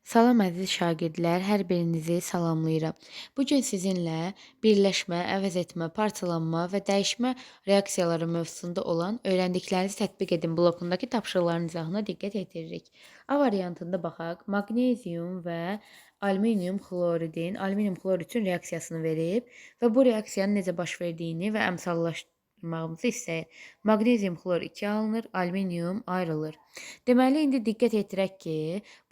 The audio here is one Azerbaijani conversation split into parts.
Salam əziz şagirdlər, hər birinizi salamlayıram. Bu gün sizinlə birləşmə, əvəz etmə, parçalanma və dəyişmə reaksiyaları mövzusunda olan öyrəndiklərinizi tətbiq edin blokundakı tapşırıqların izahına diqqət yetiririk. A variantında baxaq. Maqnezium və alüminium xloridin alüminium xlor üçün reaksiyasını verib və bu reaksiyanın necə baş verdiyini və əmsallaşdırmağımızı istəyir. Maqnezium xlor 2 alınır, alüminium ayrılır. Deməli, indi diqqət yetirək ki,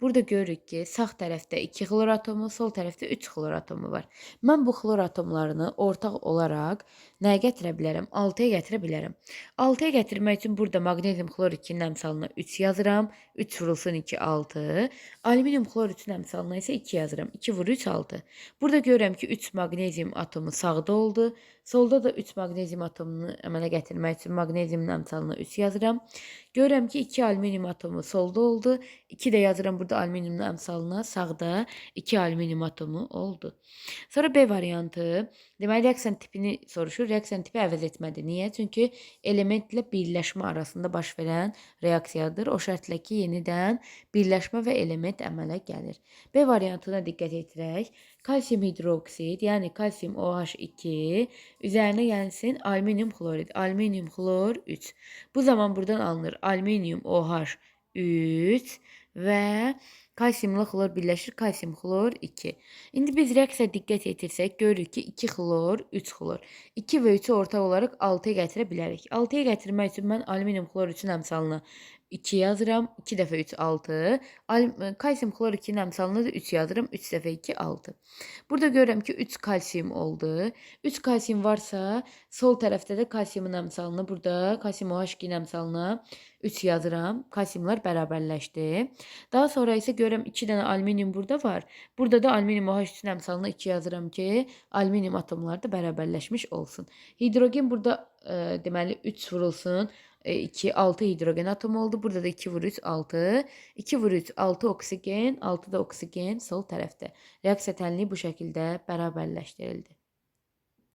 burada görürük ki, sağ tərəfdə 2 xlor atomu, sol tərəfdə 3 xlor atomu var. Mən bu xlor atomlarını ortaq olaraq nəyə gətirə bilərəm? 6-ya gətirə bilərəm. 6-ya gətirmək üçün burada maqnezium xlor 2-nin əmsalına 3 yazıram. 3 vurulsun 2, 6. Alüminium xlor 3-ün əmsalına isə 2 yazıram. 2 vur 3, 6. Burada görürəm ki, 3 maqnezium atomu sağda oldu. Solda da 3 maqnezium atomunu əmələ gətirmək üçün maqneziumun əmsalına 3 yazıram. Görürəm ki, 2 alüminium atomu solda oldu. 2 də yazıram burada alüminiumun əmsalına. Sağda 2 alüminium atomu oldu. Sonra B variantı. Deməli, reaksiyanın tipini soruşur. Reaksiyanın tipi əvəz etmədir. Niyə? Çünki elementlə birləşmə arasında baş verən reaksiyadır. O şərtlə ki, yenidən birləşmə və element əmələ gəlir. B variantına diqqət yetirək. Kalsium hidroksid, yəni kalsium OH2 üzərinə gəlsin alüminium xlorid. Alüminium xlor 3. Bu zaman buradan alınır alüminium OH3 və kalsiumla xlor birləşir. Kalsium xlor 2. İndi biz reaksiyaya diqqət yetirsək, görürük ki, 2 xlor, 3 xlor. 2 və 3-ü ortaq olaraq 6-ya gətirə bilərik. 6-ya gətirmək üçün mən alüminium xlor 3-ün əmsalına 2 yazıram. 2 dəfə 3, 6. Kalsium xlor 2-nin əmsalına da 3 yazıram. 3 dəfə 2, 6. Burada görürəm ki, 3 kalsium oldu. 3 kalsium varsa, sol tərəfdə də kalsiumun əmsalına, burada kalsium OH2-nin əmsalına 3 yazıram. Kalsiumlar bərabərləşdi. Daha sonra isə görürəm 2 dənə alüminium burada var. Burada da alüminium OH3-ün əmsalına 2 yazıram ki, alüminium atomları da bərabərləşmiş olsun. Hidrogen burada deməli 3 vurulsun. 2, 6 hidrogen atomu oldu. Burada da 2 vur 3, 6. 2 vur 3, 6 oksigen, 6 da oksigen sol tərəfdə. Reaksiya tənliyi bu şəkildə bərabərləşdirildi.